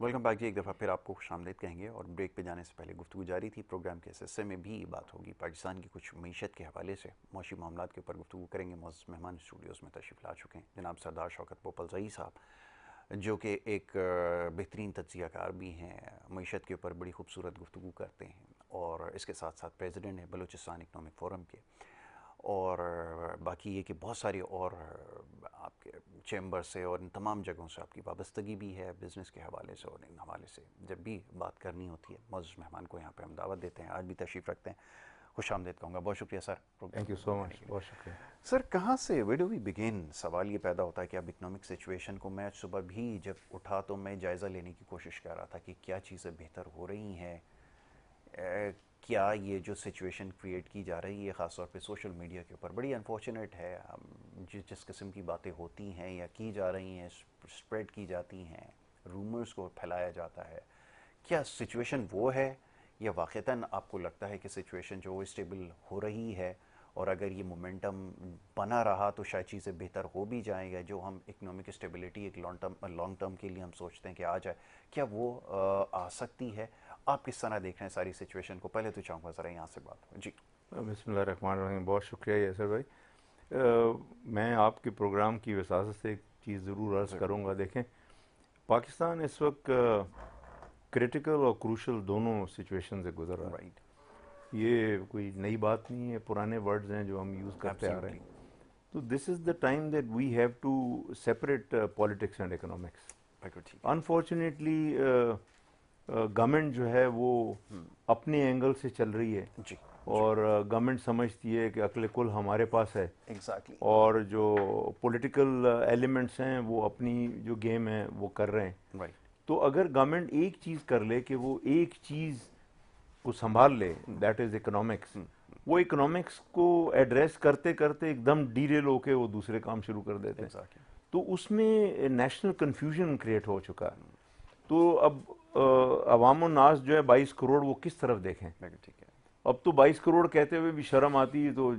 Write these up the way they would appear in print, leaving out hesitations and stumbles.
Welcome back جی. ایک دفعہ پھر آپ کو خوش آمدید کہیں گے اور بریک پہ جانے سے پہلے گفتگو جاری تھی. پروگرام کے اس حصے میں بھی بات ہوگی پاکستان کی کچھ معیشت کے حوالے سے معاشی معاملات کے اوپر گفتگو کریں گے. معزز مہمان اسٹوڈیوز میں تشریف لا چکے ہیں جناب سردار شوکت پوپلزئی صاحب، جو کہ ایک بہترین تجزیہ کار بھی ہیں، معیشت کے اوپر بڑی خوبصورت گفتگو کرتے ہیں اور اس کے ساتھ ساتھ پریزیڈنٹ ہیں بلوچستان اکنامک فورم کے. اور باقی یہ کہ بہت ساری اور آپ کے چیمبر سے اور ان تمام جگہوں سے آپ کی وابستگی بھی ہے بزنس کے حوالے سے، اور ان حوالے سے جب بھی بات کرنی ہوتی ہے معزز مہمان کو یہاں پہ ہم دعوت دیتے ہیں. آج بھی تشریف رکھتے ہیں، خوش آمدید کہوں گا. بہت شکریہ سر پروگرام تھینک یو میں سو بنانے مچ، کے لیے. بہت شکریہ. سر کہاں سے ویئر ڈو وی بگن؟ سوال یہ پیدا ہوتا ہے کہ اب اکنامک سچویشن کو، میں صبح بھی جب اٹھا تو میں جائزہ لینے کی کوشش کر رہا تھا کہ کیا چیزیں بہتر ہو رہی ہیں، کیا یہ جو سچویشن کریٹ کی جا رہی ہے خاص طور پہ سوشل میڈیا کے اوپر بڑی انفارچونیٹ ہے. جس قسم کی باتیں ہوتی ہیں یا کی جا رہی ہیں، اسپریڈ کی جاتی ہیں، رومرز کو پھیلایا جاتا ہے، کیا سچویشن وہ ہے یا واقعتاً آپ کو لگتا ہے کہ سچویشن جو اسٹیبل ہو رہی ہے اور اگر یہ مومنٹم بنا رہا تو شاید چیزیں بہتر ہو بھی جائیں گا؟ جو ہم اکنامک اسٹیبلٹی ایک لانگ ٹرم کے لیے ہم سوچتے ہیں کہ آ جائے، کیا وہ آ سکتی ہے؟ آپ کس طرح دیکھ رہے ہیں ساری سچویشن کو؟ پہلے تو چاہوں گا ذرا یہاں سے بات ہو. جی بسم اللہ الرحمن الرحیم. بہت شکریہ یاسر بھائی. میں آپ کے پروگرام کی وساطت سے ایک چیز ضرور عرض کروں گا. دیکھیں، پاکستان اس وقت کریٹیکل اور کروشل دونوں سچویشن سے گزر رہا ہے. رائٹ، یہ کوئی نئی بات نہیں ہے، پرانے ورڈز ہیں جو ہم یوز کرتے آ رہے ہیں. تو this is the time that we have to separate politics and economics. بالکل ٹھیک ہے. انفارچونیٹلی گورنمنٹ جو ہے وہ اپنے اینگل سے چل رہی ہے جی اور گورنمنٹ سمجھتی ہے کہ عقل کل ہمارے پاس ہے، ایگزیکٹلی. اور جو پولیٹیکل ایلیمنٹس ہیں وہ اپنی جو گیم ہے وہ کر رہے ہیں. رائٹ، تو اگر گورنمنٹ ایک چیز کر لے کہ وہ ایک چیز کو سنبھال لے، دیٹ از اکنامکس، وہ اکنامکس کو ایڈریس کرتے کرتے ایک دم ڈیریل ہو کے وہ دوسرے کام شروع کر دیتے ہیں. ایگزیکٹلی. تو اس میں نیشنل کنفیوژن کریٹ ہو چکا ہے. تو اب عوام الناس جو ہے 22 کروڑ، وہ کس طرف دیکھیں؟ بالکل ٹھیک ہے. اب تو 22 کروڑ کہتے ہوئے بھی شرم آتی ہے. تو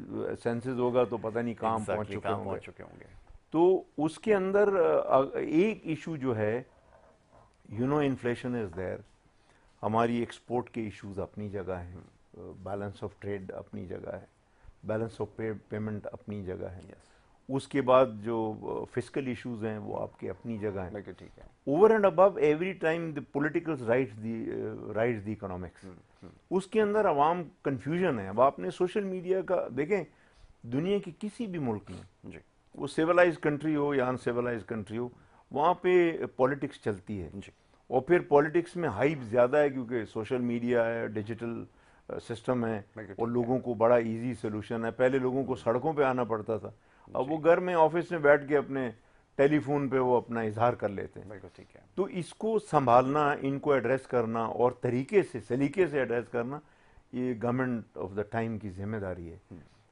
سینسز ہوگا تو پتہ نہیں کہاں پہنچ ایگزیکٹلی چکے کہاں ہوں گے. پہنچ چکے ہوں گے. تو اس کے اندر ایک ایشو جو ہے، انفلیشن از دیر. ہماری ایکسپورٹ کے ایشوز اپنی جگہ ہیں، بیلنس آف ٹریڈ اپنی جگہ ہے، بیلنس آف پیمنٹ اپنی جگہ ہے. یس، اس کے بعد جو فسکل ایشوز ہیں وہ آپ کے اپنی جگہ ہیں. بالکل ٹھیک ہے. Over and above every time the political rights the economics. اس کے اندر عوام کنفیوژن ہے. اب آپ نے سوشل میڈیا کا دیکھیں، دنیا کے کسی بھی ملک میں، جی وہ سیولائز کنٹری ہو یا ان سیولائز کنٹری ہو، وہاں پہ پالیٹکس چلتی ہے. جی اور پھر پالیٹکس میں ہائپ زیادہ ہے کیونکہ سوشل میڈیا ہے، ڈیجیٹل سسٹم ہے، بالکل اور ٹھیک ہے. لوگوں کو بڑا ایزی سلوشن ہے. پہلے لوگوں کو سڑکوں پہ آنا پڑتا تھا، اب وہ جی گھر میں آفس میں بیٹھ کے اپنے ٹیلی فون پہ وہ اپنا اظہار کر لیتے ہیں. بالکل ٹھیک ہے. تو اس کو سنبھالنا، ان کو ایڈریس کرنا اور طریقے سے، سلیقے سے ایڈریس کرنا، یہ گورنمنٹ آف دا ٹائم کی ذمہ داری ہے.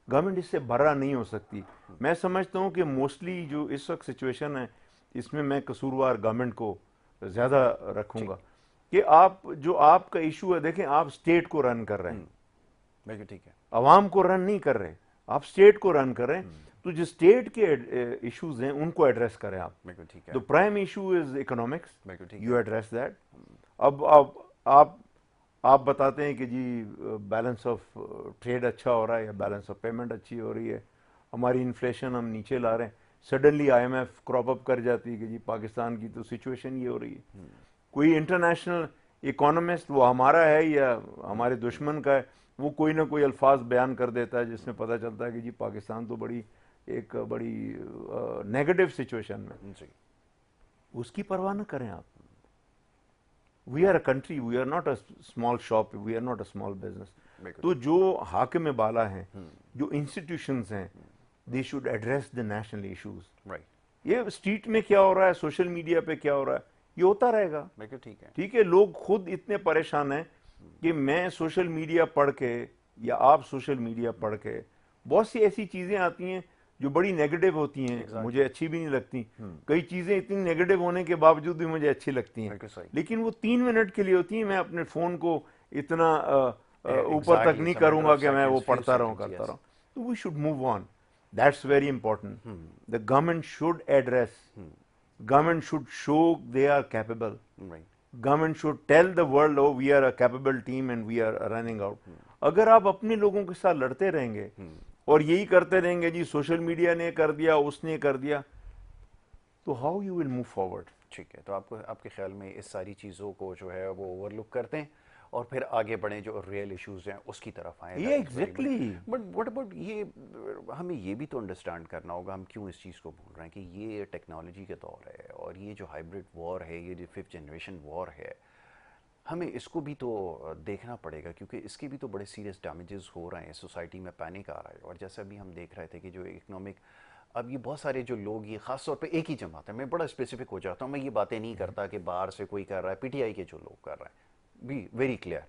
گورنمنٹ اس سے برا نہیں ہو سکتی. میں سمجھتا ہوں کہ موسٹلی جو اس وقت سچویشن ہے، اس میں قصوروار گورنمنٹ کو زیادہ رکھوں گا. کہ آپ کا ایشو ہے، دیکھیں آپ اسٹیٹ کو رن کر رہے ہیں، بالکل ٹھیک ہے. عوام کو رن نہیں کر رہے، آپ اسٹیٹ کو رن کر رہے ہیں. تو جو اسٹیٹ کے ایشوز ہیں ان کو ایڈریس کریں آپ. بالکل ٹھیک ہے. The prime issue is economics. بالکل ٹھیک You ہے. address that. اب آپ بتاتے ہیں کہ جی بیلنس آف ٹریڈ اچھا ہو رہا ہے یا بیلنس آف پیمنٹ اچھی ہو رہی ہے، ہماری انفلیشن ہم نیچے لا رہے ہیں. Suddenly I M F crop up کر جاتی ہے کہ جی پاکستان کی تو سچویشن یہ ہو رہی ہے. کوئی انٹرنیشنل اکانومسٹ، وہ ہمارا ہے یا ہمارے دشمن کا ہے، وہ کوئی نہ کوئی الفاظ بیان کر دیتا ہے جس میں پتہ چلتا ہے کہ جی پاکستان تو ایک بڑی نیگیٹو سچویشن میں. جی اس کی پرواہ نہ کریں آپ. We are a country, we are not a small shop, we are not a small business. بالکل. تو جو حاکم بالا ہیں، جو انسٹیٹیوشنز ہیں، they should address the national issues. Right. یہ اسٹریٹ میں کیا ہو رہا ہے، سوشل میڈیا پہ کیا ہو رہا ہے، یہ ہوتا رہے گا. بالکل ٹھیک ہے. ٹھیک ہے، لوگ خود اتنے پریشان ہیں کہ میں سوشل میڈیا پڑھ کے یا آپ سوشل میڈیا پڑھ کے بہت سی ایسی چیزیں آتی ہیں جو بڑی نیگیٹو ہوتی ہیں، مجھے اچھی بھی نہیں لگتی. کئی چیزیں اتنی نیگیٹو ہونے کے باوجود بھی مجھے اچھی لگتی ہیں، بالکل صحیح. لیکن وہ 3 منٹ کے لیے ہوتی ہیں. میں اپنے فون کو اتنا اوپر تک نہیں کروں گا کہ میں وہ پڑھتا رہوں کرتا رہوں. تو we should move on. That's very important. The government should address, government should show they are capable. Right. Government should tell the world oh we are a capable team and we are running out. اگر آپ اپنے لوگوں کے ساتھ لڑتے رہیں گے اور یہی کرتے رہیں گے جی سوشل میڈیا نے کر دیا, اس نے کر دیا, تو how you will move forward. ٹھیک ہے, تو آپ کے خیال میں اس ساری چیزوں کو جو ہے وہ اوور لک کرتے ہیں اور پھر آگے بڑھیں, جو ریئل ایشوز ہیں اس کی طرف آئیں. یہ ایگزیکٹلی. بٹ واٹ اباؤٹ یہ, ہمیں یہ بھی تو انڈرسٹینڈ کرنا ہوگا ہم کیوں اس چیز کو بھول رہے ہیں کہ یہ ٹیکنالوجی کا دور ہے اور یہ جو ہائبرڈ وار ہے, یہ جو 5th جنریشن وار ہے, ہمیں اس کو بھی تو دیکھنا پڑے گا کیونکہ اس کے بھی تو بڑے سیریس ڈیمیجز ہو رہے ہیں, سوسائٹی میں پینک آ رہا ہے. اور جیسا بھی ہم دیکھ رہے تھے کہ جو اکنامک, اب یہ بہت سارے جو لوگ, یہ خاص طور پہ ایک ہی جماعت ہے, میں بڑا اسپیسیفک ہو جاتا ہوں, میں یہ باتیں نہیں کرتا کہ باہر سے کوئی کر رہا ہے, پی ٹی آئی کے جو لوگ کر رہے ہیں, بی ویری کلیئر,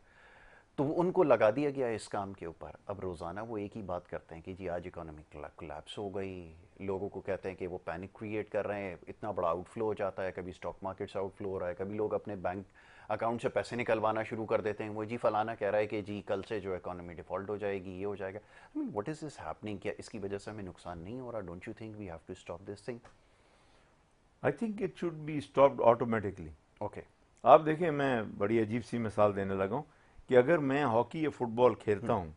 تو ان کو لگا دیا گیا اس کام کے اوپر. اب روزانہ وہ ایک ہی بات کرتے ہیں کہ جی آج اکانومک کولیپس ہو گئی, لوگوں کو کہتے ہیں کہ وہ پینک کریٹ کر رہے ہیں, اتنا بڑا آؤٹ فلو ہو جاتا ہے, کبھی اسٹاک مارکیٹ سے آؤٹ فلو ہو رہا ہے, کبھی لوگ اپنے بینک اکاؤنٹ سے پیسے نکلوانا شروع کر دیتے ہیں, وہ جی فلانا کہہ رہا ہے کہ جی کل سے جو اکانومی ڈیفالٹ ہو جائے گی, یہ ہو جائے گا. واٹ از دس ہیپننگ, کیا اس کی وجہ سے ہمیں نقصان نہیں ہو رہا؟ Don't you think we have to stop this thing? I think it should be stopped automatically. Okay, آپ دیکھیں, میں بڑی عجیب سی مثال دینے لگا ہوں کہ اگر میں ہاکی یا فٹ بال کھیلتا ہوں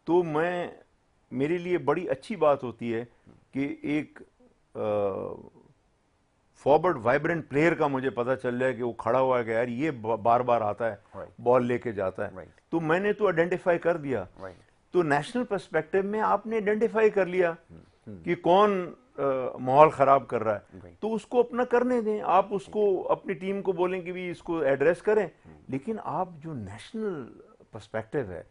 تو میرے لیے بڑی اچھی بات ہوتی ہے کہ ایک فارورڈ وائبرنٹ پلیئر کا مجھے پتا چل جائے کہ وہ کھڑا ہوا ہے کہ یار یہ بار بار آتا ہے, بال لے کے جاتا ہے, تو میں نے تو آئیڈینٹیفائی کر دیا. تو نیشنل پرسپیکٹو میں آپ نے آئیڈینٹیفائی کر لیا کہ کون ماحول خراب کر رہا ہے, تو اس کو اپنا کرنے دیں. آپ اس کو اپنی ٹیم کو بولیں کہ بھی اس کو ایڈریس کریں, لیکن آپ جو نیشنل پرسپیکٹو ہے,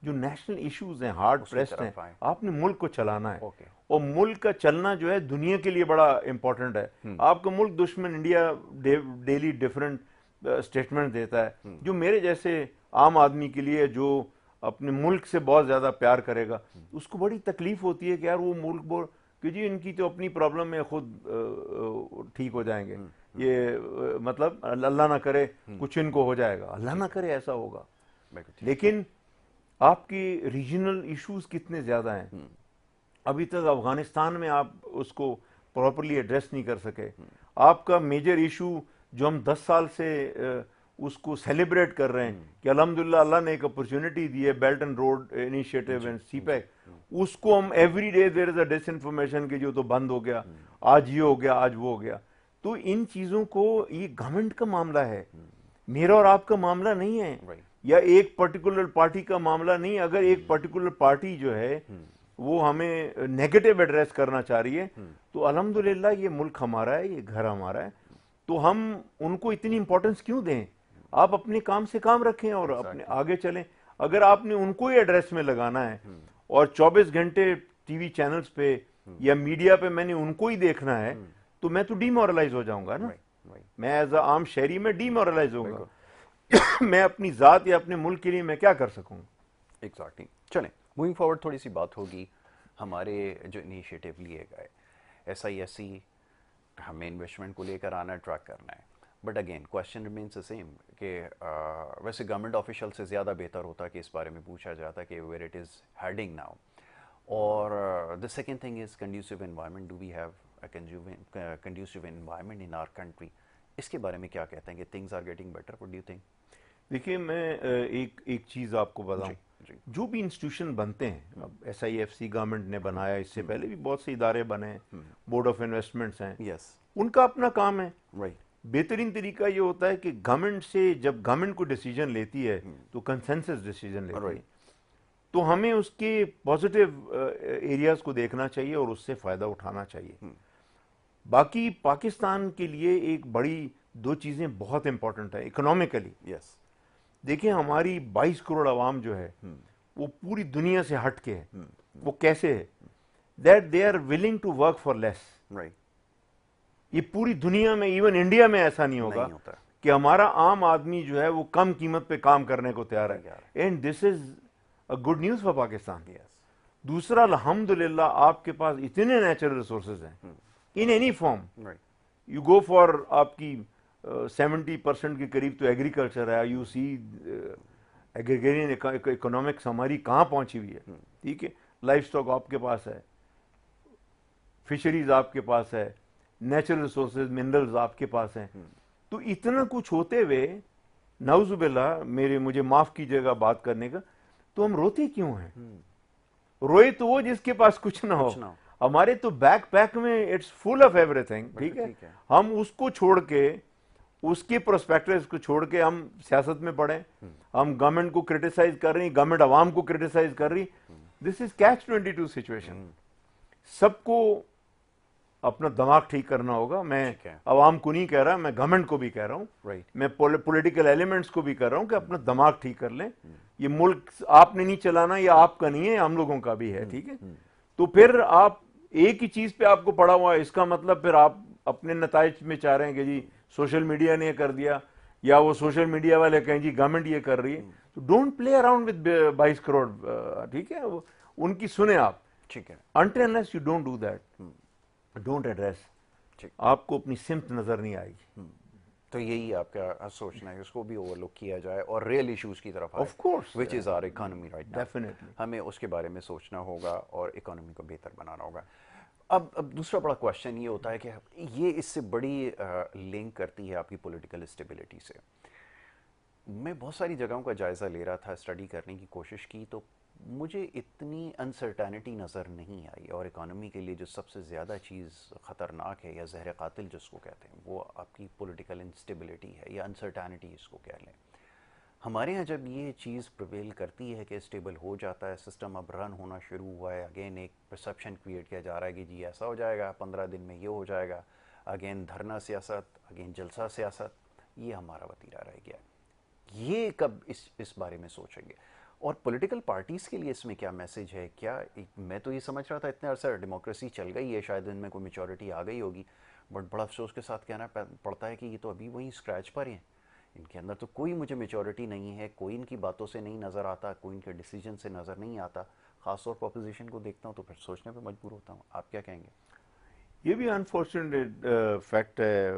جو نیشنل ایشوز ہیں, ہارڈ پریسڈ ہیں, آپ نے ملک کو چلانا ہے. اور ملک کا چلنا جو ہے دنیا کے لیے بڑا امپورٹنٹ ہے. آپ کا ملک دشمن انڈیا ڈیلی ڈیفرنٹ اسٹیٹمنٹ دیتا ہے, جو میرے جیسے عام آدمی کے لیے جو اپنے ملک سے بہت زیادہ پیار کرے گا, اس کو بڑی تکلیف ہوتی ہے کہ یار وہ ملک کہ جی ان کی تو اپنی پرابلم میں خود ٹھیک ہو جائیں گے, یہ مطلب اللہ نہ کرے کچھ ان کو ہو جائے گا, اللہ نہ کرے ایسا ہوگا. لیکن آپ کی ریجنل ایشوز کتنے زیادہ ہیں. ابھی تک افغانستان میں آپ اس کو پراپرلی ایڈریس نہیں کر سکے. آپ کا میجر ایشو جو ہم 10 سال سے اس کو سیلیبریٹ کر رہے ہیں کہ الحمدللہ اللہ نے ایک اپرچونٹی دی ہے, belt and road initiative and CPEC, اس کو ہم every day there is a disinformation کہ جو تو بند ہو گیا, آج یہ ہو گیا, آج وہ ہو گیا. تو ان چیزوں کو, یہ گورنمنٹ کا معاملہ ہے, میرا اور آپ کا معاملہ نہیں ہے, یا ایک پرٹیکولر پارٹی کا معاملہ نہیں. اگر ایک پرٹیکولر پارٹی جو ہے وہ ہمیں نیگیٹو ایڈریس کرنا چاہ رہی ہے, تو الحمدللہ یہ ملک ہمارا ہے, یہ گھر ہمارا ہے, تو ہم ان کو اتنی امپورٹنس کیوں دیں؟ آپ اپنے کام سے کام رکھیں اور اپنے آگے چلیں. اگر آپ نے ان کو ہی ایڈریس میں لگانا ہے اور 24 گھنٹے ٹی وی چینلز پہ یا میڈیا پہ میں نے ان کو ہی دیکھنا ہے, تو میں تو ڈی مورلائز ہو جاؤں گا نا. میں ایز اے عام شہری میں ڈی مورلائز ہوں گا. میں اپنی ذات یا اپنے ملک کے لیے میں کیا کر سکوں؟ ایگزیکٹلی. چلیں موونگ فارورڈ, تھوڑی سی بات ہوگی ہمارے جو انیشیٹو لیے گئے, ایس آئی ایس سی, ہمیں انویسٹمنٹ کو لے کر آنا, ٹریک کرنا ہے. But again question remains the same کہ ویسے گورنمنٹ آفیشیل سے زیادہ بہتر ہوتا کہ اس بارے میں پوچھا جاتا کہ where it is heading now. اور the second thing is conducive environment. Do we have a conducive environment in our country? اس کے بارے میں کیا کہتے ہیں کہ things are getting better? What do you think? دیکھیے, میں ایک چیز آپ کو بتاؤں, جو بھی انسٹیٹیوشن بنتے ہیں, اب S I F C government نے بنایا, اس سے پہلے بھی بہت سے ادارے بنے ہیں, بورڈ آف انویسٹمنٹس ہیں, ان کا اپنا کام ہے. بہترین طریقہ یہ ہوتا ہے کہ گورنمنٹ سے, جب گورنمنٹ کو ڈیسیجن لیتی ہے تو کنسنسس ڈیسیجن لیتی ہے, تو ہمیں اس کے پازیٹیو ایریاز کو دیکھنا چاہیے اور اس سے فائدہ اٹھانا چاہیے. باقی پاکستان کے لیے ایک بڑی دو چیزیں بہت امپورٹنٹ ہیں اکنامکلی. دیکھیں, ہماری 22 کروڑ عوام جو ہے وہ پوری دنیا سے ہٹ کے ہے. وہ کیسے ہے؟ That they are willing to work for less. یہ پوری دنیا میں, ایون انڈیا میں ایسا نہیں ہوگا کہ ہمارا عام آدمی جو ہے وہ کم قیمت پہ کام کرنے کو تیار ہے. And this is a good news for Pakistan. دوسرا, الحمدللہ آپ کے پاس اتنے نیچرل ریسورسز ہیں in any form. You go for, آپ کی 70% کے قریب تو ایگریکلچر ہے. یو سی ایگریگیرین اکنامکس ہماری کہاں پہنچی ہوئی ہے. ٹھیک ہے, لائف اسٹاک آپ کے پاس ہے, فشریز آپ کے پاس ہے, نیچرل ریسورسز منرلز آپ کے پاس ہیں. تو تو اتنا کچھ ہوتے ہوئے نعوذ باللہ مجھے معاف کیجیے گا بات کرنے کا، تو ہم روتے کیوں ہیں؟ روئے تو وہ جس کے پاس کچھ نہ ہو. ہمارے تو بیک پیک میں it's full of everything. ٹھیک ہے، ہم اس کو چھوڑ کے، اس کے پروسپیکٹس کو چھوڑ کے ہم سیاست میں پڑیں. ہم گورنمنٹ کو کرٹیسائز کر رہی ہیں، گورنمنٹ عوام کو کرٹیسائز کر رہی. دس از کیچ 22 سچویشن. سب کو اپنا دماغ ٹھیک کرنا ہوگا. میں عوام کو نہیں کہہ رہا، میں گورنمنٹ کو بھی کہہ رہا ہوں، میں پولیٹیکل ایلیمنٹس کو بھی کہہ رہا ہوں کہ اپنا دماغ ٹھیک کر لیں. یہ ملک آپ نے نہیں چلانا، یہ آپ کا نہیں ہے، ہم لوگوں کا بھی ہے. ٹھیک ہے، تو پھر آپ ایک ہی چیز پہ آپ کو پڑا ہوا ہے، اس کا مطلب پھر آپ اپنے نتائج میں چاہ رہے ہیں کہ جی سوشل میڈیا نے یہ کر دیا، یا وہ سوشل میڈیا والے کہیں جی گورنمنٹ یہ کر رہی ہے. تو don't play around with 22 crore. ٹھیک ہے، ان کی سنیں آپ. ٹھیک ہے، until unless you don't do that, don't address, آپ کو اپنی سمت نظر نہیں آئے گی. تو یہی آپ کا سوچنا ہے، اس کو بھی اوور لک کیا جائے اور ریئل ایشوز کی طرف of course, which is our economy right now. Definitely ہمیں اس کے بارے میں سوچنا ہوگا اور اکانومی کو بہتر بنانا ہوگا. اب دوسرا بڑا کوشچن یہ ہوتا ہے کہ یہ اس سے بڑی لنک کرتی ہے آپ کی پولیٹیکل اسٹیبلٹی سے. میں بہت ساری جگہوں کا جائزہ لے رہا تھا، اسٹڈی کرنے کی کوشش کی، تو مجھے اتنی انسرٹینٹی نظر نہیں آئی. اور اکانومی کے لیے جو سب سے زیادہ چیز خطرناک ہے یا زہر قاتل جس کو کہتے ہیں، وہ آپ کی پولیٹیکل انسٹیبلٹی ہے یا انسرٹینٹی اس کو کہہ لیں. ہمارے ہاں جب یہ چیز پریویل کرتی ہے کہ اسٹیبل ہو جاتا ہے سسٹم، اب رن ہونا شروع ہوا ہے، اگین ایک پرسیپشن کریٹ کیا جا رہا ہے کہ جی ایسا ہو جائے گا، 15 دن میں یہ ہو جائے گا، اگین دھرنا سیاست، اگین جلسہ سیاست، یہ ہمارا وتیرہ رہ گیا. یہ کب اس بارے میں سوچیں گے؟ اور پولیٹیکل پارٹیز کے لیے اس میں کیا میسج ہے؟ کیا میں تو یہ سمجھ رہا تھا اتنے عرصہ ڈیموکریسی چل گئی ہے، شاید ان میں کوئی میچورٹی آ گئی ہوگی، بٹ بڑا افسوس کے ساتھ کہنا پڑتا ہے کہ یہ تو ابھی وہیں اسکریچ پر ہیں. ان کے اندر تو کوئی مجھے میچورٹی نہیں ہے، کوئی ان کی باتوں سے نہیں نظر آتا، کوئی ان کے ڈیسیجن سے نظر نہیں آتا. خاص طور پر اپوزیشن کو دیکھتا ہوں تو پھر سوچنے پہ مجبور ہوتا ہوں. آپ کیا کہیں گے؟ یہ بھی انفارچونیٹ فیکٹ ہے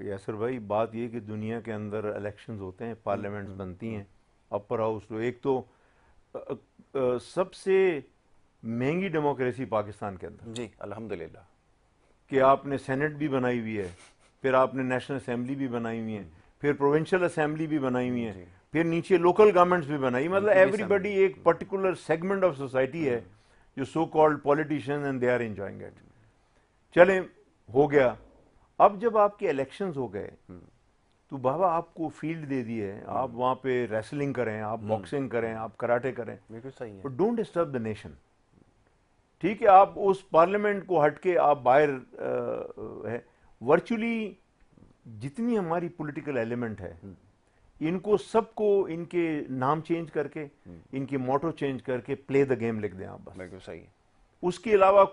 یاسر بھائی. بات یہ کہ دنیا کے اندر الیکشنز ہوتے ہیں، پارلیمنٹس بنتی ہیں، اپر ہاؤس. تو ایک تو سب سے مہنگی ڈیموکریسی پاکستان کے اندر، جی الحمدللہ، کہ آپ نے سینٹ بھی بنائی ہوئی ہے، پھر آپ نے نیشنل اسمبلی بھی بنائی ہوئی ہے، پھر پروونشل اسمبلی بھی بنائی ہوئی ہے، پھر نیچے لوکل گورنمنٹس بھی بنائی. مطلب ایوری بڈی ایک پرٹیکولر سیگمنٹ آف سوسائٹی ہے جو so called politician and they are enjoying it. چلیں ہو گیا. اب جب آپ کے الیکشنز ہو گئے تو بابا آپ کو فیلڈ دے دی ہے، آپ وہاں پہ ریسلنگ کریں، آپ باکسنگ کریں، آپ کراٹے کریں، بالکل صحیح ہے. But don't disturb the nation. ٹھیک ہے، آپ اس پارلیمنٹ کو ہٹ کے آپ باہر ہے. ورچولی جتنی ہماری پولیٹیکل ایلیمنٹ ہے، ان کو سب کو ان کے نام چینج کر کے، ان کے موٹو چینج کر کے پلے دا گیم لکھ دیں آپ بس. بالکل صحیح ہے. اس کے علاوہ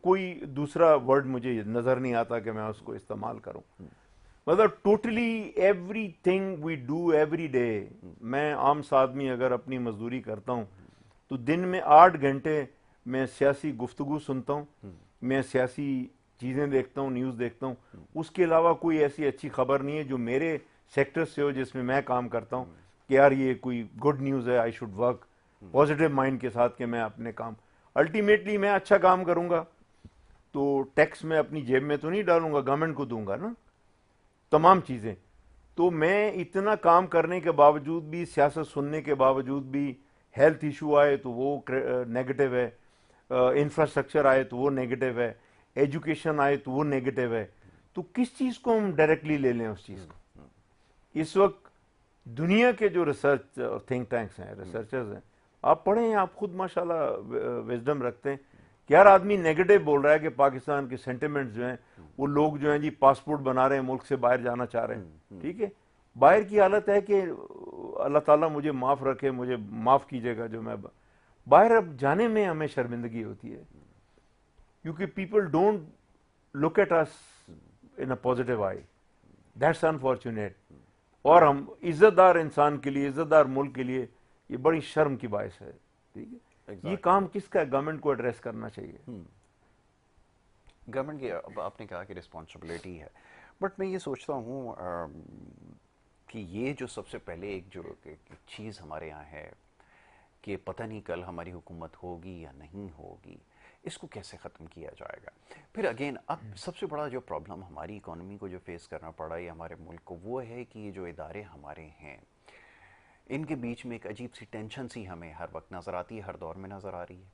کوئی دوسرا ورڈ مجھے نظر نہیں آتا کہ میں اس کو استعمال کروں. مطلب totally everything we do every day. میں عام آدمی اگر اپنی مزدوری کرتا ہوں تو دن میں 8 گھنٹے میں سیاسی گفتگو سنتا ہوں، میں سیاسی چیزیں دیکھتا ہوں، نیوز دیکھتا ہوں. اس کے علاوہ کوئی ایسی اچھی خبر نہیں ہے جو میرے سیکٹر سے ہو جس میں میں کام کرتا ہوں کہ یار یہ کوئی گڈ نیوز ہے، I should work positive mind کے ساتھ کہ میں اپنے کام. الٹیمیٹلی میں اچھا کام کروں گا تو ٹیکس میں اپنی جیب میں تو نہیں ڈالوں گا، گورنمنٹ کو دوں گا نا تمام چیزیں. تو میں اتنا کام کرنے کے باوجود بھی، سیاست سننے کے باوجود بھی، ہیلتھ ایشو آئے تو وہ نیگیٹو ہے، انفراسٹرکچر آئے تو وہ نیگیٹو ہے، ایجوکیشن آئے تو وہ نیگیٹو ہے. تو کس چیز کو ہم ڈائریکٹلی لے لیں اس چیز کو؟ اس وقت دنیا کے جو ریسرچ تھنک ٹینکس ہیں، ریسرچرز ہیں، آپ پڑھیں، آپ خود ماشاءاللہ وزڈم رکھتے ہیں کہ ہر آدمی نیگیٹو بول رہا ہے کہ پاکستان کے سینٹیمنٹس جو ہیں، وہ لوگ جو ہیں جی پاسپورٹ بنا رہے ہیں، ملک سے باہر جانا چاہ رہے ہیں. ٹھیک ہے، باہر کی حالت ہے کہ اللہ تعالیٰ مجھے معاف رکھے، مجھے معاف کیجیے گا جو میں باہر اب جانے میں ہمیں شرمندگی ہوتی ہے، کیونکہ people don't look at us in a positive eye. That's unfortunate. اور ہم عزت دار انسان کے لیے، عزت دار ملک کے لیے یہ بڑی شرم کی باعث ہے. ٹھیک ہے، یہ کام کس کا ہے؟ گورنمنٹ کو ایڈریس کرنا چاہیے. گورنمنٹ کی اب آپ نے کہا کہ رسپانسبلٹی ہے، بٹ میں یہ سوچتا ہوں کہ یہ جو سب سے پہلے ایک چیز ہمارے یہاں ہے کہ پتہ نہیں کل ہماری حکومت ہوگی یا نہیں ہوگی. اس کو کیسے ختم کیا جائے گا؟ پھر اگین اب سب سے بڑا جو پرابلم ہماری اکانومی کو جو فیس کرنا پڑا ہے ہمارے ملک کو، وہ ہے کہ یہ جو ادارے ہمارے ہیں ان کے بیچ میں ایک عجیب سی ٹینشن سی ہمیں ہر وقت نظر آتی ہے، ہر دور میں نظر آ رہی ہے۔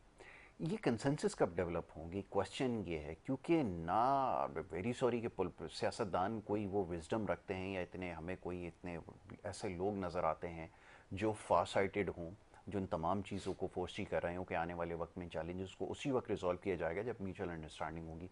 یہ کنسنسس کب ڈیولپ ہوں گی؟ کوشچن یہ ہے، کیونکہ نہ ویری سوری کہ سیاستدان کوئی وہ وزڈم رکھتے ہیں، یا ہمیں کوئی اتنے ایسے لوگ نظر آتے ہیں جو فار سائٹڈ ہوں، جو ان تمام چیزوں کو فورسی کر رہے ہوں کہ آنے والے وقت میں چیلنجز کو اسی وقت ریزالو کیا جائے گا جب میوچل انڈرسٹینڈنگ ہوگی۔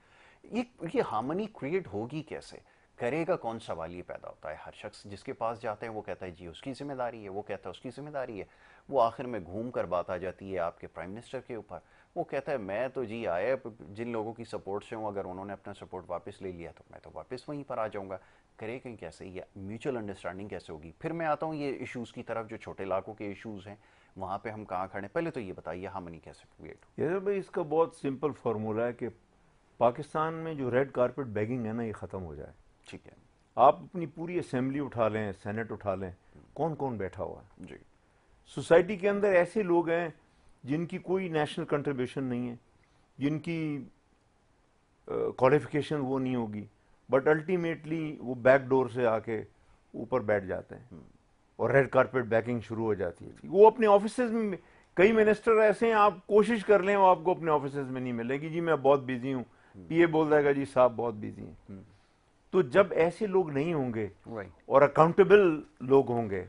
یہ ہارمنی کریٹ ہوگی کیسے؟ کرے گا کون؟ سوال یہ پیدا ہوتا ہے۔ ہر شخص جس کے پاس جاتے ہیں وہ کہتا ہے جی اس کی ذمہ داری ہے، وہ کہتا ہے اس کی ذمہ داری ہے، وہ آخر میں گھوم کر بات آ جاتی ہے آپ کے پرائم منسٹر کے اوپر۔ وہ کہتا ہے میں تو جی آیا جن لوگوں کی سپورٹ سے ہوں، اگر انہوں نے اپنا سپورٹ واپس لے لیا تو میں تو واپس وہیں پر آ جاؤں گا۔ کرے کہیں کیسے؟ یہ میوچل انڈرسٹینڈنگ کیسے ہوگی؟ پھر میں آتا ہوں یہ ایشوز کی طرف، جو چھوٹے علاقوں کے ایشوز ہیں وہاں پہ ہم کہاں کھڑے ہیں۔ پہلے تو یہ بتائیے ہارمنی کیسے کریٹ ہو؟ یہ بھائی اس کا بہت سمپل فارمولہ ہے کہ پاکستان میں جو ریڈ کارپٹ بیگنگ ہے نا، یہ ختم ہو جائے۔ ٹھیک ہے آپ اپنی پوری اسمبلی اٹھا لیں، سینٹ اٹھا لیں، کون کون بیٹھا ہوا ہے؟ جی سوسائٹی کے اندر ایسے لوگ ہیں جن کی کوئی نیشنل کنٹریبیوشن نہیں ہے، جن کی کوالیفیکیشن وہ نہیں ہوگی، بٹ الٹیمیٹلی وہ بیک ڈور سے آ کے اوپر بیٹھ جاتے ہیں اور ریڈ کارپیٹ بیکنگ شروع ہو جاتی ہے۔ وہ اپنے آفیسز میں، کئی منسٹر ایسے ہیں آپ کوشش کر لیں وہ آپ کو اپنے آفیسز میں نہیں ملے گی، جی میں بہت بیزی ہوں، پی اے بول دے گا جی صاحب بہت بیزی ہیں۔ تو جب ایسے لوگ نہیں ہوں گے اور اکاؤنٹیبل لوگ ہوں گے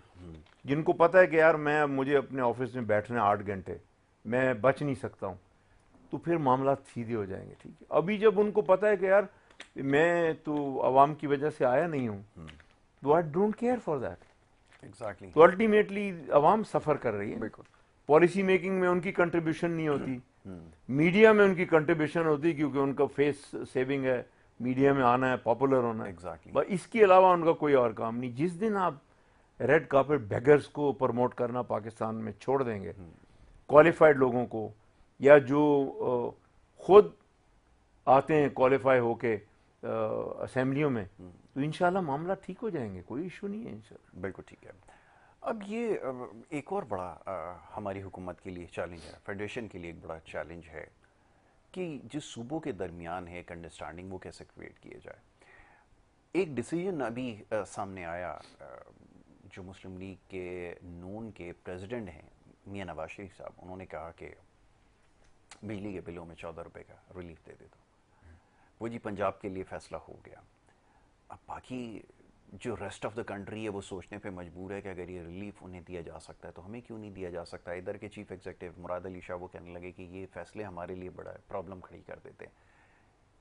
جن کو پتہ ہے کہ یار مجھے اپنے آفس میں بیٹھنا 8 گھنٹے، میں بچ نہیں سکتا ہوں، تو پھر معاملات سیدھے ہو جائیں گے۔ ٹھیک ہے، ابھی جب ان کو پتہ ہے کہ یار میں تو عوام کی وجہ سے آیا نہیں ہوں، تو I don't care for that, exactly تو الٹیمیٹلی عوام سفر کر رہی ہے۔ بالکل پالیسی میکنگ میں ان کی کنٹریبیوشن نہیں ہوتی، میڈیا میں ان کی کنٹریبیوشن ہوتی کیونکہ ان کا فیس سیونگ ہے، میڈیا میں آنا ہے، پاپولر ہونا ہے، ایگزیکٹلی بس اس کے علاوہ ان کا کوئی اور کام نہیں۔ جس دن آپ ریڈ کارپٹ بیگرز کو پروموٹ کرنا پاکستان میں چھوڑ دیں گے، کوالیفائڈ لوگوں کو، یا جو خود آتے ہیں کوالیفائی ہو کے اسمبلیوں میں، تو انشاءاللہ معاملہ ٹھیک ہو جائیں گے، کوئی ایشو نہیں ہے انشاءاللہ۔ بالکل ٹھیک ہے۔ اب یہ ایک اور بڑا ہماری حکومت کے لیے چیلنج ہے، فیڈریشن کے لیے ایک بڑا چیلنج ہے کہ جس صوبوں کے درمیان ہے ایک انڈرسٹینڈنگ، وہ کیسے کریٹ کیے جائے۔ ایک ڈیسیجن ابھی سامنے آیا، جو مسلم لیگ کے نون کے پریزیڈنٹ ہیں میاں نواز شریف صاحب، انہوں نے کہا کہ بجلی کے بلوں میں 14 روپے کا ریلیف دے دیتا ہوں۔ وہ جی پنجاب کے لیے فیصلہ ہو گیا۔ اب باقی جو ریسٹ آف دا کنٹری ہے وہ سوچنے پہ مجبور ہے کہ اگر یہ ریلیف انہیں دیا جا سکتا ہے تو ہمیں کیوں نہیں دیا جا سکتا۔ ادھر کے چیف ایگزیکٹو مراد علی شاہ وہ کہنے لگے کہ یہ فیصلے ہمارے لیے بڑا پرابلم کھڑی کر دیتے ہیں۔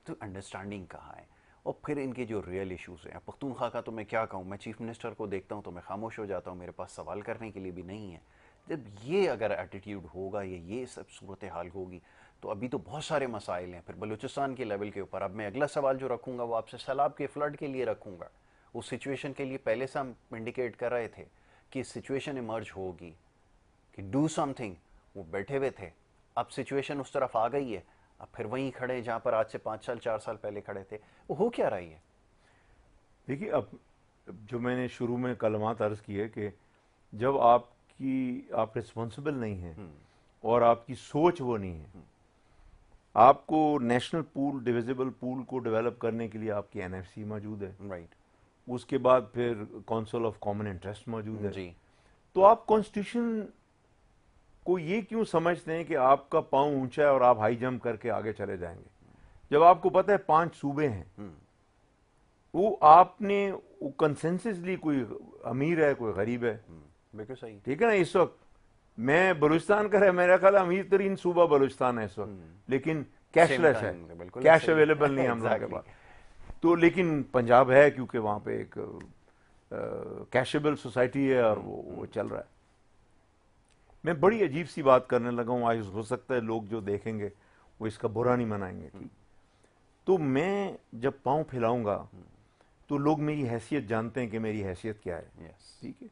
تو انڈرسٹینڈنگ کہاں ہے؟ اور پھر ان کے جو ریئل ایشوز ہیں، پختونخوا کا تو میں کیا کہوں، میں چیف منسٹر کو دیکھتا ہوں تو میں خاموش ہو جاتا ہوں، میرے پاس سوال کرنے کے لیے بھی نہیں ہے۔ جب یہ اگر ایٹیٹیوڈ ہوگا یا یہ سب صورتحال ہوگی تو ابھی تو بہت سارے مسائل ہیں۔ پھر بلوچستان کے لیول کے اوپر اب میں اگلا سوال جو رکھوں گا وہ آپ سے سیلاب کے فلڈ کے لیے رکھوں گا۔ اس سچویشن کے لیے پہلے سے ہم انڈیکیٹ کر رہے تھے کہ سچویشن ایمرج ہوگی، کہ ڈو سم تھنگ، وہ بیٹھے ہوئے تھے، اب سچویشن اس طرف آ گئی ہے، اب پھر وہیں کھڑے جہاں پر آج سے 5 سال 4 سال پہلے کھڑے تھے۔ وہ ہو کیا رہی ہے؟ دیکھیے، اب جو میں نے شروع میں کلمات عرض کی ہے کہ جب آپ رسپانسبل نہیں ہیں اور آپ کی سوچ وہ نہیں ہے، آپ کو نیشنل پول، ڈویزیبل پول کو ڈیولپ کرنے کے لیے آپ کی این ایف سی موجود ہے، رائٹ اس کے بعد پھر کونسل آف کامن انٹرسٹ موجود ہے، جی تو آپ کانسٹیٹیوشن کو یہ کیوں سمجھتے ہیں کہ آپ کا پاؤں اونچا ہے اور آپ ہائی جمپ کر کے آگے چلے جائیں گے، جب آپ کو پتہ ہے 5 صوبے ہیں، وہ آپ نے کنسنسسلی، کوئی امیر ہے کوئی غریب ہے، بالکل صحیح۔ ٹھیک ہے نا۔ اس وقت میں بلوچستان کا ہے، میرا خیال امیر ترین صوبہ بلوچستان ہے اس وقت، لیکن کیش سیم لیس ہے، ٹائم بالکل کیش صحیح۔ اویلیبل نہیں ہم لوگوں کے Exactly۔ پاس۔ تو لیکن پنجاب ہے کیونکہ وہاں پہ ایک کیشیبل سوسائٹی ہے اور وہ چل رہا ہے۔ میں بڑی عجیب سی بات کرنے لگا ہوں، آج ہو سکتا ہے لوگ جو دیکھیں گے وہ اس کا برا نہیں منائیں گے، ٹھیک۔ تو میں جب پاؤں پھیلاؤں گا تو لوگ میری حیثیت جانتے ہیں کہ میری حیثیت کیا ہے، یس ٹھیک ہے۔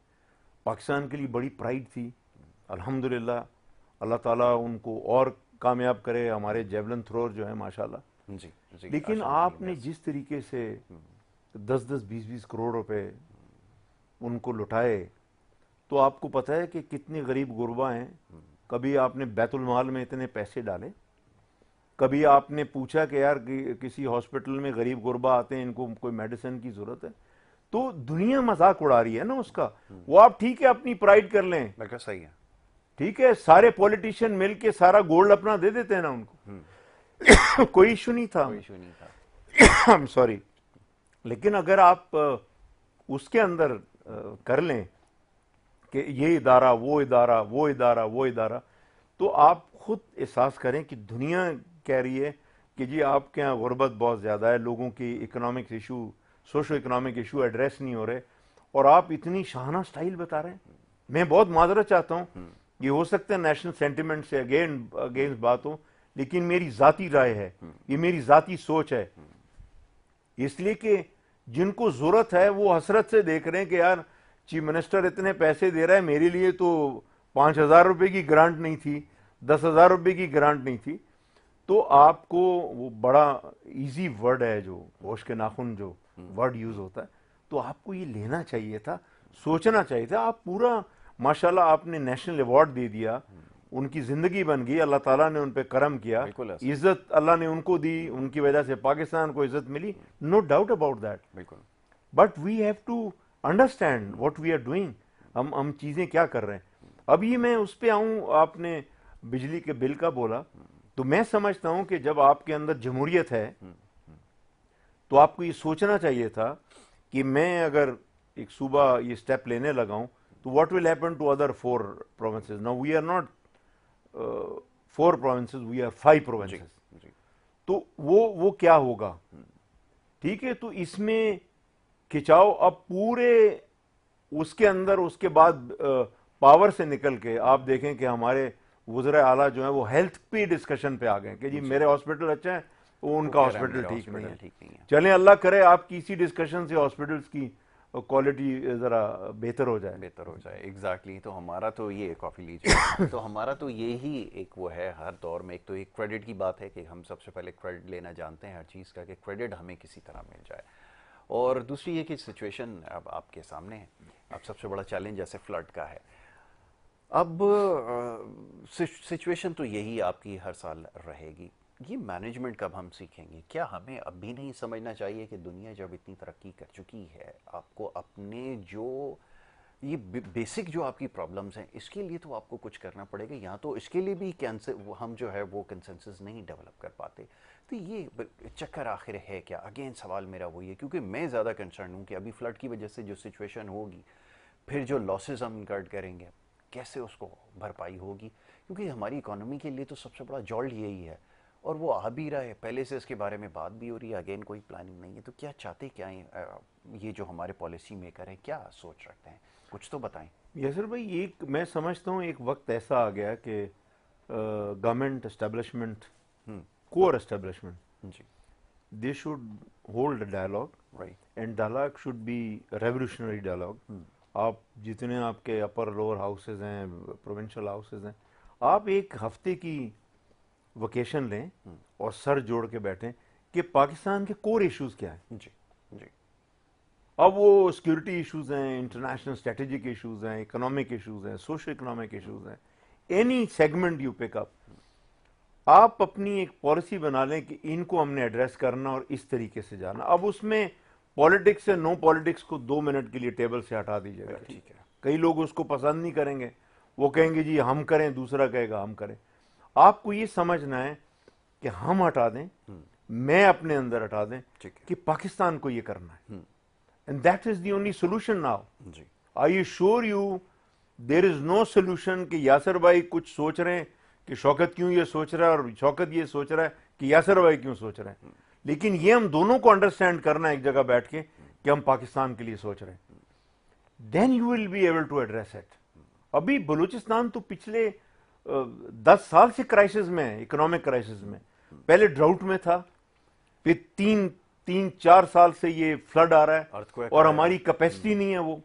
پاکستان کے لیے بڑی پرائڈ تھی، الحمدللہ اللہ تعالیٰ ان کو اور کامیاب کرے، ہمارے جیولن تھرور جو ہیں ماشاءاللہ۔ جی جی۔ لیکن آپ نے جس طریقے سے 10-10 20-20 کروڑ روپے ان کو لٹائے، تو آپ کو پتہ ہے کہ کتنے غریب غربا ہیں، کبھی آپ نے بیت المال میں اتنے پیسے ڈالے؟ کبھی آپ نے پوچھا کہ یار کسی ہاسپٹل میں غریب غربا آتے ہیں، ان کو کوئی میڈیسن کی ضرورت ہے؟ تو دنیا مذاق اڑا رہی ہے نا اس کا. وہ آپ ٹھیک ہے اپنی پرائڈ کر لیں، بالکل صحیح ہے. ٹھیک ہے، سارے پولیٹیشین مل کے سارا گولڈ اپنا دے دیتے ہیں نا ان کو، کوئی ایشو نہیں تھا. کوئی ایشو نہیں تھا. سوری. لیکن اگر آپ اس کے اندر کر لیں کہ یہ ادارہ وہ ادارہ وہ ادارہ وہ ادارہ، تو آپ خود احساس کریں کہ دنیا کہہ رہی ہے کہ جی آپ کے یہاں غربت بہت زیادہ ہے، لوگوں کی economic issue, socio economic issue address نہیں ہو رہے، اور آپ اتنی شاہانہ سٹائل بتا رہے ہیں. میں بہت معذرت چاہتا ہوں، یہ ہو سکتا ہے نیشنل سینٹیمنٹ سے اگینسٹ بات ہو، لیکن میری ذاتی رائے ہے، یہ میری ذاتی سوچ ہے. اس لیے کہ جن کو ضرورت ہے وہ حسرت سے دیکھ رہے ہیں کہ یار چیف منسٹر اتنے پیسے دے رہا ہے، میرے لیے تو 5,000 روپے کی گرانٹ نہیں تھی، 10,000 روپے کی گرانٹ نہیں تھی. تو آپ کو وہ بڑا ایزی ورڈ ہے جو ہوش کے ناخن جو ورڈ یوز ہوتا ہے، تو آپ کو یہ لینا چاہیے تھا، سوچنا چاہیے تھا. آپ پورا ماشاءاللہ آپ نے نیشنل ایوارڈ دے دیا، ان کی زندگی بن گئی، اللہ تعالیٰ نے ان پہ کرم کیا، عزت اللہ نے ان کو دی، ان کی وجہ سے پاکستان کو عزت ملی، نو ڈاؤٹ اباؤٹ دیٹ. بالکل. But we have to understand what we are doing. ہم چیزیں کیا کر رہے ہیں. اب یہ میں اس پہ آؤں، آپ نے بجلی کے بل کا بولا، تو میں سمجھتا ہوں کہ جب آپ کے اندر جمہوریت ہے تو آپ کو یہ سوچنا چاہیے تھا کہ میں اگر ایک صوبہ یہ سٹیپ لینے لگا ہوں تو what will happen to other 4 provinces. Now we are not 4 provinces, we are 5 provinces. تو وہ کیا ہوگا؟ ٹھیک ہے، تو اس میں کھچاؤ اب پورے اس کے اندر، اس کے بعد پاور سے نکل کے آپ دیکھیں کہ ہمارے وزراء اعلیٰ جو ہیں وہ ہیلتھ پہ ڈسکشن پہ آ گئے کہ جی میرے ہاسپٹل اچھا ہے، وہ ان کا ہاسپٹل ٹھیک نہیں ہے. چلیں اللہ کرے آپ کی اسی ڈسکشن سے ہاسپٹلس کی کوالٹی ذرا بہتر ہو جائے. ایگزیکٹلی. تو ہمارا تو یہ کافی لیجیے تو ہمارا تو یہی ایک وہ ہے ہر دور میں. ایک تو ایک کریڈٹ کی بات ہے کہ ہم سب سے پہلے کریڈٹ لینا جانتے ہیں ہر چیز کا، کہ کریڈٹ ہمیں کسی طرح مل جائے. اور دوسری یہ کہ سچویشن اب آپ کے سامنے ہے. اب سب سے بڑا چیلنج جیسے فلڈ کا ہے. اب سچویشن تو یہی آپ کی ہر سال رہے گی. یہ مینجمنٹ کب ہم سیکھیں گے؟ کیا ہمیں اب بھی نہیں سمجھنا چاہیے کہ دنیا جب اتنی ترقی کر چکی ہے، آپ کو اپنے جو یہ بیسک جو آپ کی پرابلمز ہیں اس کے لیے تو آپ کو کچھ کرنا پڑے گا. یہاں تو اس کے لیے بھی ہم جو ہے وہ کنسنسس نہیں ڈیولپ کر پاتے. تو یہ چکر آخر ہے کیا؟ اگین سوال میرا وہی ہے، کیونکہ میں زیادہ کنسرن ہوں کہ ابھی فلڈ کی وجہ سے جو سچویشن ہوگی، پھر جو لاسز ہم انکرڈ کریں گے کیسے اس کو بھرپائی ہوگی؟ کیونکہ ہماری اکانومی کے لیے تو سب سے بڑا جولٹ یہی ہے، اور وہ آ بھی رہا ہے. پہلے سے اس کے بارے میں بات بھی ہو رہی ہے، اگین کوئی پلاننگ نہیں ہے. تو کیا چاہتے کیا ہیں یہ جو ہمارے پالیسی میکر ہیں، کیا سوچ رکھتے ہیں؟ کچھ تو بتائیں. یسر بھائی، ایک میں سمجھتا ہوں ایک وقت ایسا آ گیا کہ گورنمنٹ اسٹیبلشمنٹ، کور اسٹیبلشمنٹ، جی، they should hold a dialogue, and dialogue should be revolutionary dialogue. آپ جتنے آپ کے اپر لوور ہاؤسز ہیں، پروونشل ہاؤسز ہیں، آپ ایک ہفتے کی ویکیشن لیں اور سر جوڑ کے بیٹھیں کہ پاکستان کے کور ایشوز کیا ہیں. جی جی. اب وہ سیکورٹی ایشوز ہیں، انٹرنیشنل اسٹریٹجک ایشوز ہیں، اکنامک ایشوز ہیں، سوشل اکنامک ایشوز ہیں، اینی سیگمنٹ یو پک اپ. آپ اپنی ایک پالیسی بنا لیں کہ ان کو ہم نے ایڈریس کرنا اور اس طریقے سے جانا. اب اس میں پالیٹکس سے نو پالیٹکس کو 2 منٹ کے لیے ٹیبل سے ہٹا دیجیے گا. ٹھیک ہے، کئی لوگ اس کو پسند نہیں کریں گے، وہ کہیں گے جی ہم کریں، دوسرا کہے گا ہم کریں. آپ کو یہ سمجھنا ہے کہ ہم ہٹا دیں، میں اپنے اندر ہٹا دیں کہ پاکستان کو یہ کرنا ہے. And that is the only solution now. I assure you there is no solution کہ یاسر بھائی کچھ سوچ رہے ہیں کہ شوکت کیوں یہ سوچ رہا ہے، اور شوکت یہ سوچ رہا ہے کہ یاسر بھائی کیوں سوچ رہے ہیں. لیکن یہ ہم دونوں کو انڈرسٹینڈ کرنا ہے ایک جگہ بیٹھ کے کہ ہم پاکستان کے لیے سوچ رہے ہیں. Then you will be able to address it. ابھی بلوچستان تو پچھلے 10 سال سے کرائسس میں ہے، اکنامک کرائسس میں. پہلے ڈراؤٹ میں تھا، پھر 3-4 سال سے یہ فلڈ آ رہا ہے اور ہماری کیپیسٹی نہیں ہے. وہ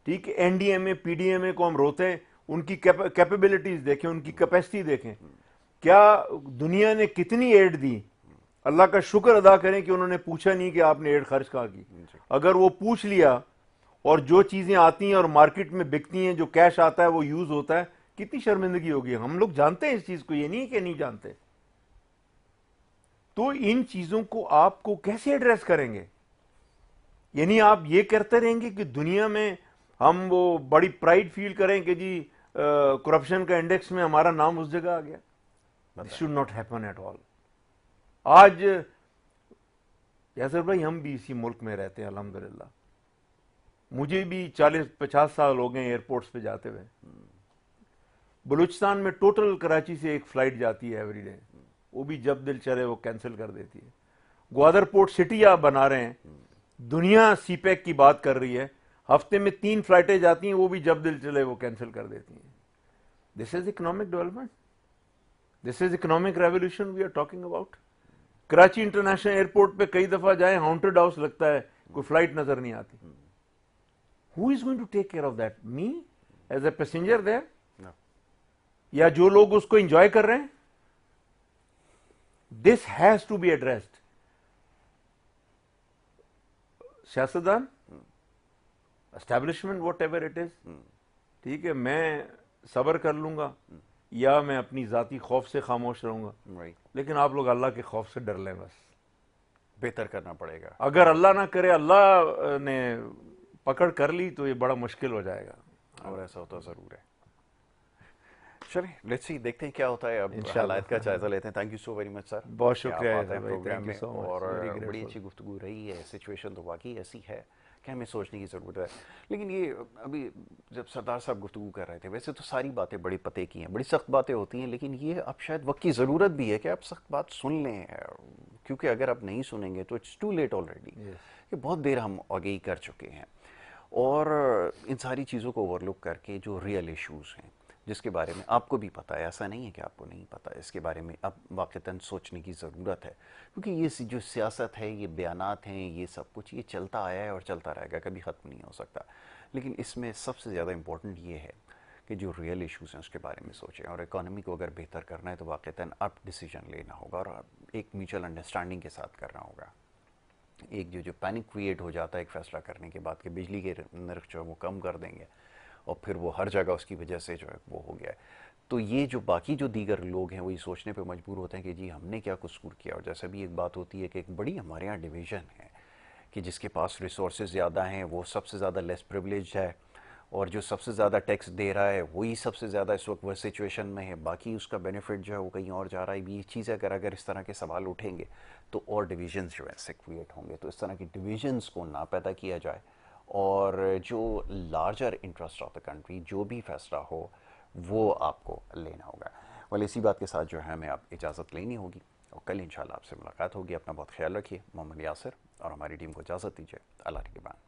ٹھیک ہے، این ڈی ایم اے، پی ڈی ایم اے کو ہم روتے ہیں، ان کی کیپیبلٹیز دیکھیں، ان کی کیپیسٹی دیکھیں. کیا دنیا نے کتنی ایڈ دی؟ اللہ کا شکر ادا کریں کہ انہوں نے پوچھا نہیں کہ آپ نے ایڈ خرچ کہاں کی. اگر وہ پوچھ لیا اور جو چیزیں آتی ہیں اور مارکیٹ میں بکتی ہیں، جو کیش آتا ہے وہ یوز ہوتا ہے، کتنی شرمندگی ہوگی. ہم لوگ جانتے ہیں اس چیز کو، یہ نہیں کہ نہیں جانتے. تو ان چیزوں کو آپ کو کیسے ایڈریس کریں گے؟ یعنی آپ یہ کرتے رہیں گے کہ دنیا میں ہم وہ بڑی پرائڈ فیل کریں کہ جی کرپشن کا انڈیکس میں ہمارا نام اس جگہ آ گیا. This should not happen at all. آج یاسر بھائی ہم بھی اسی ملک میں رہتے ہیں الحمدللہ. مجھے بھی 40-50 سال ہو گئے ایئرپورٹس پہ جاتے ہوئے. بلوچستان میں ٹوٹل کراچی سے ایک فلائٹ جاتی ہے ایوری ڈے, وہ بھی جب دل چلے وہ کینسل کر دیتی ہے. گوادر پورٹ سٹی آپ بنا رہے ہیں, دنیا سی پیک کی بات کر رہی ہے, ہفتے میں 3 فلائٹیں جاتی ہیں, وہ بھی جب دل چلے وہ کینسل کر دیتی ہیں. This is economic development, this is economic revolution we are talking about. Karachi international airport پہ کئی دفعہ جائیں, ہانٹڈ ہاؤس لگتا ہے, کوئی فلائٹ نظر نہیں آتی. Who is going to take care of that, me as a passenger there, یا جو لوگ اس کو انجوائے کر رہے ہیں؟ This has to be addressed. سیاستدان, establishment, whatever it is, ٹھیک ہے, میں صبر کر لوں گا یا میں اپنی ذاتی خوف سے خاموش رہوں گا, لیکن آپ لوگ اللہ کے خوف سے ڈر لیں. بس بہتر کرنا پڑے گا. اگر اللہ نہ کرے, اللہ نے پکڑ کر لی تو یہ بڑا مشکل ہو جائے گا, اور ایسا ہوتا ضرور ہے. چلیں لیٹس سی, دیکھتے ہیں کیا ہوتا ہے. اب حالات کا جائزہ لیتے ہیں. Thank you so very much sir, بہت شکریہ پروگرام میں, اور بڑی اچھی گفتگو رہی ہے. سچویشن تو واقعی ایسی ہے کہ ہمیں سوچنے کی ضرورت ہے. لیکن یہ ابھی جب سردار صاحب گفتگو کر رہے تھے, ویسے تو ساری باتیں بڑی پتے کی ہیں, بڑی سخت باتیں ہوتی ہیں, لیکن یہ اب شاید وقت کی ضرورت بھی ہے کہ آپ سخت بات سن لیں, کیونکہ اگر آپ نہیں سنیں گے تو اٹس ٹو لیٹ آلریڈی, کہ بہت دیر ہم آگہی کر چکے ہیں. اور ان ساری چیزوں کو اوور لک کر کے جو ریئل ایشوز ہیں, جس کے بارے میں آپ کو بھی پتہ ہے, ایسا نہیں ہے کہ آپ کو نہیں پتہ, اس کے بارے میں اب واقعتاً سوچنے کی ضرورت ہے. کیونکہ یہ جو سیاست ہے, یہ بیانات ہیں, یہ سب کچھ یہ چلتا آیا ہے اور چلتا رہے گا, کبھی ختم نہیں ہو سکتا. لیکن اس میں سب سے زیادہ امپورٹنٹ یہ ہے کہ جو ریئل ایشوز ہیں اس کے بارے میں سوچیں, اور اکانومی کو اگر بہتر کرنا ہے تو واقعتاً اب ڈیسیجن لینا ہوگا, اور ایک میوچل انڈرسٹینڈنگ کے ساتھ کرنا ہوگا. ایک جو پینک کریٹ ہو جاتا ہے ایک فیصلہ کرنے کے بعد کہ بجلی کے نرخ جو ہے وہ کم کر دیں گے, اور پھر وہ ہر جگہ اس کی وجہ سے جو ہے وہ ہو گیا ہے, تو یہ جو باقی جو دیگر لوگ ہیں وہ یہ سوچنے پہ مجبور ہوتے ہیں کہ جی ہم نے کیا قصور کیا. اور جیسا بھی ایک بات ہوتی ہے کہ ایک بڑی ہمارے یہاں ڈویژن ہے کہ جس کے پاس ریسورسز زیادہ ہیں وہ سب سے زیادہ لیس پریولیجڈ ہے, اور جو سب سے زیادہ ٹیکس دے رہا ہے وہی سب سے زیادہ اس وقت وہ سچویشن میں ہے, باقی اس کا بینیفٹ جو ہے وہ کہیں اور جا رہا ہے. یہ چیزیں اگر اس طرح کے سوال اٹھیں گے تو اور ڈویژنز جو ہے سے کریٹ ہوں گے. تو اس طرح کی ڈویژنز کو نہ پیدا کیا جائے, اور جو larger interest of the country, جو بھی فیصلہ ہو وہ آپ کو لینا ہوگا. اور اسی بات کے ساتھ جو ہے ہمیں آپ اجازت لینی ہوگی, اور کل انشاءاللہ آپ سے ملاقات ہوگی. اپنا بہت خیال رکھیے. محمد یاسر اور ہماری ٹیم کو اجازت دیجیے. اللہ کے نگہبان.